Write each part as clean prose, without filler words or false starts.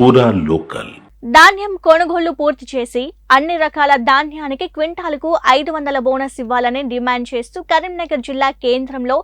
పూరా లోకల్ ధాన్యం కొనుగోలు పూర్తి చేసి అన్ని రకాల ధాన్యానికి క్వింటాలకు 500 బోనస్ ఇవ్వాలని డిమాండ్ చేస్తూ కరీంనగర్ జిల్లా కేంద్రంలో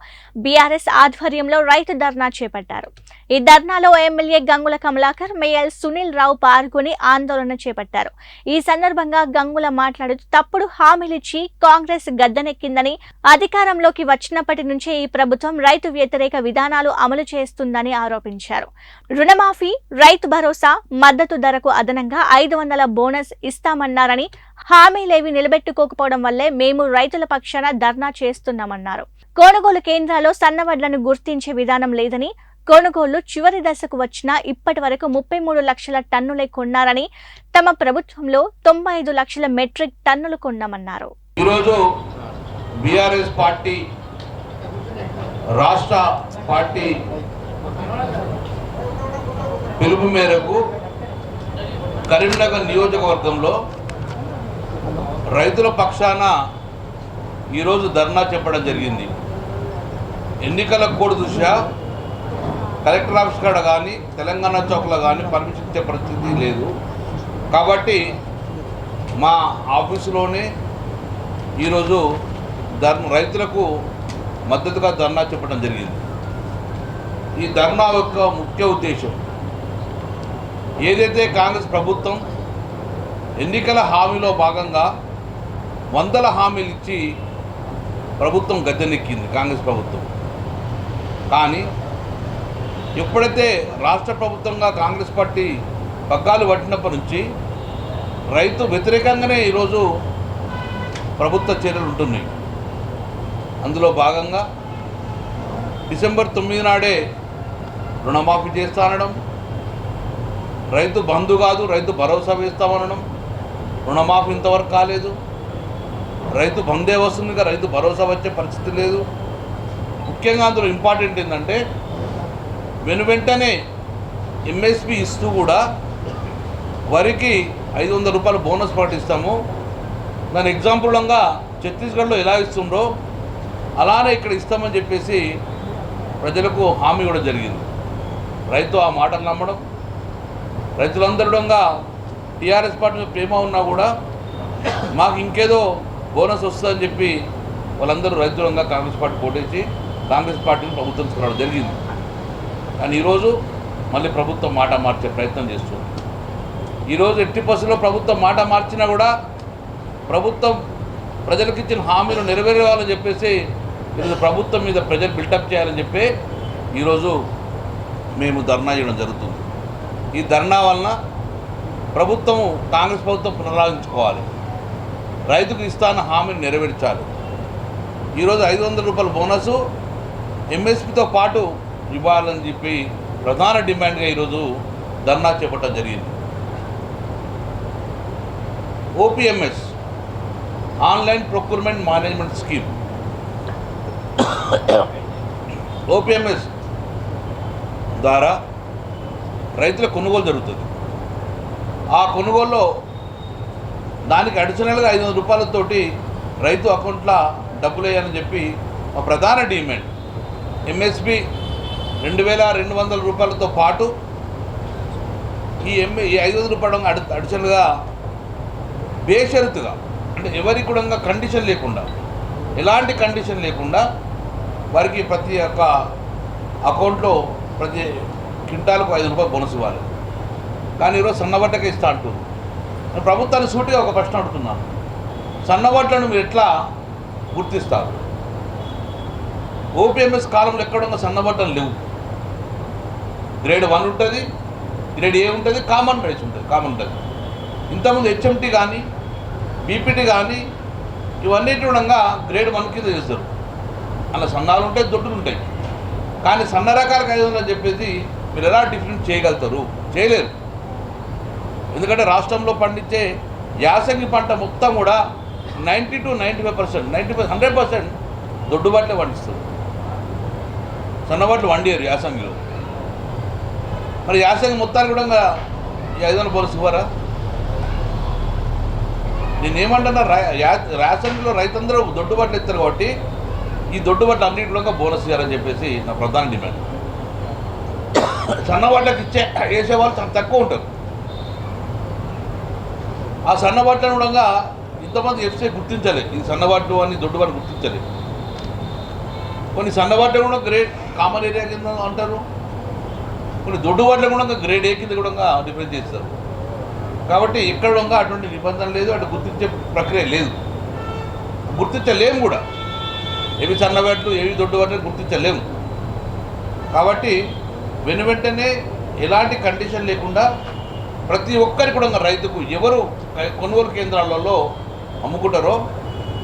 బీఆర్ఎస్ ఆధ్వర్యంలో రైతు ధర్నా చేపట్టారు. ఈ ధర్నాలో ఎమ్మెల్యే గంగుల కమలాకర్, మేయర్ సునీల్ రావు పాల్గొని ఆందోళన చేపట్టారు. ఈ సందర్భంగా గంగుల మాట్లాడుతూ తప్పుడు హామీలిచ్చి కాంగ్రెస్ గద్దెనెక్కిందని, అధికారంలోకి వచ్చినప్పటి నుంచే ఈ ప్రభుత్వం రైతు వ్యతిరేక విధానాలు అమలు చేస్తుందని ఆరోపించారు. రుణమాఫీ, రైతు భరోసా, మద్దతు ధరకు అదనంగా 500 బోనస్ ఇస్తామన్నారని, హామీలేవి నిలబెట్టుకోకపోవడం వల్లే మేము రైతుల పక్షాన ధర్నా చేస్తున్నామన్నారు. కొనుగోలు కేంద్రాల్లో సన్నవడ్లను గుర్తించే విధానం లేదని, కొనుగోలు చివరి దశకు వచ్చినా ఇప్పటి వరకు 33 లక్షల టన్నులే కొన్నారని, తమ ప్రభుత్వంలో 95 లక్షల మెట్రిక్ టన్నులు కొన్నామన్నారు. ఈరోజు బీఆర్ఎస్ పార్టీ రాష్ట్ర పార్టీ పిలుపు మేరకు కరీంనగర్ నియోజకవర్గంలో రైతుల పక్షాన ఈరోజు ధర్నా చెప్పడం జరిగింది. ఎన్నికల కోడ్ దృష్ట్యా కలెక్టర్ ఆఫీస్ కాడ కానీ తెలంగాణ చౌక్లో కానీ పర్మిషన్ ఇచ్చే పరిస్థితి లేదు. కాబట్టి మా ఆఫీసులోనే ఈరోజు రైతులకు మద్దతుగా ధర్నా చెప్పడం జరిగింది. ఈ ధర్నా యొక్క ముఖ్య ఉద్దేశం ఏదైతే కాంగ్రెస్ ప్రభుత్వం ఎన్నికల హామీలో భాగంగా 100 హామీలు ఇచ్చి ప్రభుత్వం గద్దెనెక్కింది కాంగ్రెస్ ప్రభుత్వం. కానీ ఎప్పుడైతే రాష్ట్ర ప్రభుత్వంగా కాంగ్రెస్ పార్టీ పగ్గాలు పట్టినప్పటి నుంచి రైతు వ్యతిరేకంగానే ఈరోజు ప్రభుత్వ చర్యలు ఉంటున్నాయి. అందులో భాగంగా డిసెంబర్ 9 నాడే రుణమాఫీ చేస్తానడం, రైతు బంధు కాదు రైతు భరోసా వేస్తామనడం, రుణమాఫీ ఇంతవరకు కాలేదు. రైతు బందే వస్తుందిగా రైతు భరోసా వచ్చే పరిస్థితి లేదు. ముఖ్యంగా అందులో ఇంపార్టెంట్ ఏంటంటే వెంటనే ఎంఎస్పి ఇస్తూ కూడా వరికి 500 రూపాయలు బోనస్ ప్రకటిస్తాము. దాని ఎగ్జాంపుల్గా ఛత్తీస్గఢ్లో ఎలా ఇస్తుండ్రో అలానే ఇక్కడ ఇస్తామని చెప్పేసి ప్రజలకు హామీ కూడా జరిగింది. రైతు ఆ మాటలు నమ్మడం, రైతులందరూ టీఆర్ఎస్ పార్టీ మీద ప్రేమ ఉన్నా కూడా మాకు ఇంకేదో బోనస్ వస్తుందని చెప్పి వాళ్ళందరూ రైతులంగా కాంగ్రెస్ పార్టీ పోటేసి కాంగ్రెస్ పార్టీని ప్రభుత్వం తీసుకురావడం జరిగింది. కానీ ఈరోజు మళ్ళీ ప్రభుత్వం మాట మార్చే ప్రయత్నం చేస్తుంది. ఈరోజు ఎట్టి పరిస్థితుల్లో ప్రభుత్వం మాట మార్చినా కూడా ప్రభుత్వం ప్రజలకు ఇచ్చిన హామీలు నెరవేరాలని చెప్పేసి ఈరోజు ప్రభుత్వం మీద ప్రజలు బిల్డప్ చేయాలని చెప్పి ఈరోజు మేము ధర్నా చేయడం జరుగుతుంది. ఈ ధర్నా వలన ప్రభుత్వము కాంగ్రెస్ ప్రభుత్వం పునరాలోచించుకోవాలి, రైతుకు ఇస్తాన హామీని నెరవేర్చాలి. ఈరోజు 500 రూపాయల బోనసు ఎంఎస్పితో పాటు ఇవ్వాలని చెప్పి ప్రధాన డిమాండ్గా ఈరోజు ధర్నా చేపట్టడం జరిగింది. OPMS online procurement management scheme, OPMS ద్వారా రైతుల కొనుగోలు జరుగుతుంది. ఆ కొనుగోలులో దానికి అడిషనల్గా 500 రూపాయలతోటి రైతు అకౌంట్లో డబ్బులు వేయాలని చెప్పి మా ప్రధాన డిమాండ్. ఎంఎస్పి 2200 రూపాయలతో పాటు ఈ 500 రూపాయలు అడిషనల్గా బేషరతుగా, అంటే ఎవరికి కూడా కండిషన్ లేకుండా, ఎలాంటి కండిషన్ లేకుండా వారికి ప్రతి ఒక్క అకౌంట్లో ప్రతి క్వింటాలకు 5 రూపాయలు బోనస్ ఇవ్వాలి. కానీ ఈరోజు సన్నబట్టకే ఇస్తా అంటున్నారు. నేను ప్రభుత్వాన్ని సూటిగా ఒక ప్రశ్న అడుగుతున్నాను, సన్నబట్టలను మీరు ఎట్లా గుర్తిస్తారు? ఓపీఎంఎస్ కాలంలో ఎక్కడ సన్నబట్టలు లేవు. గ్రేడ్ 1 ఉంటుంది, గ్రేడ్ ఏ ఉంటుంది, కామన్ రైస్ ఉంటుంది, కామన్ ఉంటుంది. ఇంతకుముందు హెచ్ఎంటీ కానీ బీపీటీ కానీ ఇవన్నిటి కూడా గ్రేడ్ 1 కింద చేస్తారు. అలా సన్నాలు ఉంటాయి, దొడ్డులు ఉంటాయి. కానీ సన్న రకాలకు 500 అని చెప్పేసి మీరు ఎలా డిఫరెంట్ చేయగలుగుతారు? చేయలేరు. ఎందుకంటే రాష్ట్రంలో పండించే యాసంగి పంట మొత్తం కూడా 90 to 95%, 100% దొడ్డుబాట్లే పండిస్తారు. సన్నబాట్లు వండియారు యాసంగిలో. మరి యాసంగి మొత్తానికి కూడా ఈ 500 బోనస్ ఇవ్వరా? నేనేమంటున్నా, యాసంగిలో రైతందరూ దొడ్డుబాట్లు ఇస్తారు కాబట్టి ఈ దొడ్డుబాట్లు అన్నింటిలో బోనస్ ఇవ్వాలని చెప్పేసి నా ప్రధాన డిమాండ్. సన్నవాట్లకు వేసేవాళ్ళు చాలా తక్కువ ఉంటారు. ఆ సన్నవాట్లను కూడా ఇంతమంది ఎఫ్సీ గుర్తించలేదు. ఇది సన్నవాట్లు అని దొడ్డువారు గుర్తించలేదు. కొన్ని సన్నవాట్లు కూడా గ్రేడ్ కామన్ ఏరియా కింద అంటారు, కొన్ని దొడ్డువాట్లు కూడా గ్రేడ్ ఏ కింద కూడా డిఫరెన్స్ చేస్తారు. కాబట్టి ఇక్కడ కూడా అటువంటి నిబంధన లేదు, అటు గుర్తించే ప్రక్రియ లేదు, గుర్తించలేము కూడా. ఏవి సన్నవాట్లు ఏవి దొడ్డువాట్లు గుర్తించలేము. కాబట్టి వెంటనే ఎలాంటి కండిషన్ లేకుండా ప్రతి ఒక్కరికి కూడా రైతుకు ఎవరు కొనుగోలు కేంద్రాలలో అమ్ముకుంటారో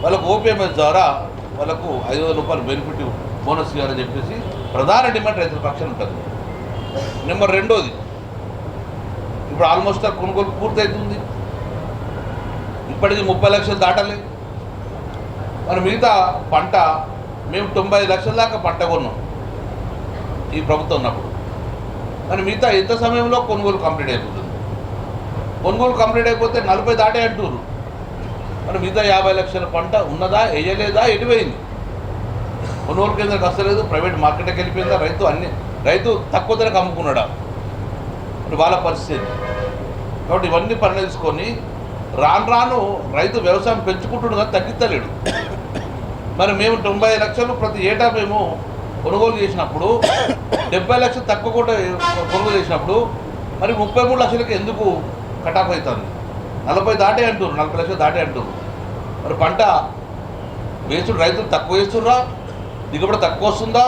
వాళ్ళకు ఓపీఎంఎస్ ద్వారా వాళ్ళకు 5,000 రూపాయలు బెనిఫిట్ బోనస్ ఇవ్వాలని చెప్పేసి ప్రధాన డిమాండ్ రైతుల పక్షాన ఉంటుంది. నెంబర్ రెండోది, ఇప్పుడు ఆల్మోస్ట్ కొనుగోలు పూర్తవుతుంది. ఇప్పటికీ 30 లక్షలు దాటలేదు. మరి మిగతా పంట మేము 90 లక్షల దాకా పంట కొన్నాం ఈ ప్రభుత్వం ఉన్నప్పుడు. మరి మిగతా ఎంత సమయంలో కొనుగోలు కంప్లీట్ అయిపోతుంది? కొనుగోలు కంప్లీట్ అయిపోతే 40 దాటే అంటున్నారు. మరి మిగతా 50 లక్షల పంట ఉన్నదా, వేయలేదా, ఎటుపోయింది? కొనుగోలు కేంద్రానికి వస్తలేదు, ప్రైవేట్ మార్కెట్కి వెళ్ళిపోయిందా? రైతు తక్కువ ధరకు అమ్ముకున్నాడా? మరి వాళ్ళ పరిస్థితి. కాబట్టి ఇవన్నీ పరిణించుకొని రాను రైతు వ్యవసాయం పెంచుకుంటున్నాడు కానీ తగ్గిస్తలేడు. మరి మేము 90 లక్షలు ప్రతి ఏటా మేము కొనుగోలు చేసినప్పుడు 70 లక్షలు తక్కువ కూడా కొనుగోలు చేసినప్పుడు మరి 33 లక్షలకి ఎందుకు కటాఫ్ అవుతుంది? 40 దాటే అంటున్నారు, 40 లక్షలు దాటే అంటున్నారు. మరి పంట వేసుడు రైతులు తక్కువ వేస్తుర్రా, దిగుబడి తక్కువ వస్తుందా?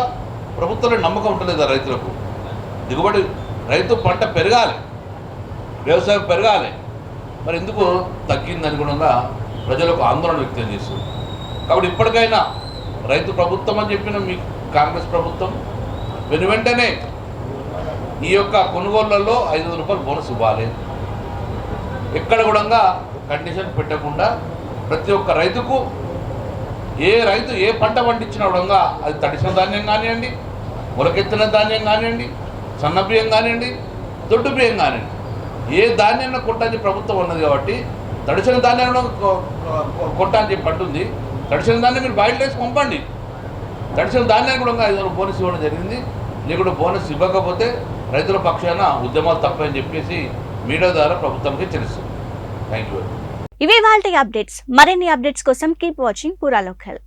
ప్రభుత్వంలో నమ్మకం ఉంటలేదా రైతులకు? దిగుబడి రైతు పంట పెరగాలి, వ్యవసాయం పెరగాలి. మరి ఎందుకు తగ్గింది అనుగుణంగా ప్రజలకు ఆందోళన వ్యక్తం చేస్తుంది. కాబట్టి ఇప్పటికైనా రైతు ప్రభుత్వం అని చెప్పిన మీ కాంగ్రెస్ ప్రభుత్వం వెంటనే ఈ యొక్క కొనుగోళ్లలో 5,000 రూపాయలు బోనస్ ఇవ్వాలి. ఎక్కడ కూడా కండిషన్ పెట్టకుండా ప్రతి ఒక్క రైతుకు రైతు ఏ పంట పండించినా కూడా అది తడిసిన ధాన్యం కానివ్వండి, మొలకెత్తిన ధాన్యం కానివ్వండి, సన్న బియ్యం కానివ్వండి, దొడ్డు బియ్యం కానివ్వండి, ఏ ధాన్యాన్ని కొట్టని ప్రభుత్వం ఉన్నది. కాబట్టి తడిసిన ధాన్యాన్ని కొట్టని చెప్పి అంటుంది. తడిసిన ధాన్యం మీరు బయట వేసి పంపండి. తడిసిన ధాన్యాన్ని కూడా 5,000 బోనస్ ఇవ్వడం జరిగింది. లేకుంటే బోనస్ ఇవ్వకపోతే రైతుల పక్షాన ఉద్యమాలు తప్పని చెప్పేసి మీడియా ద్వారా ప్రభుత్వానికి తెలుస్తుంది. Thank you. ఇవే వాల్టి అప్డేట్స్. మరిన్ని అప్డేట్స్ కోసం కీప్ వాచింగ్ పూరా లోకల్.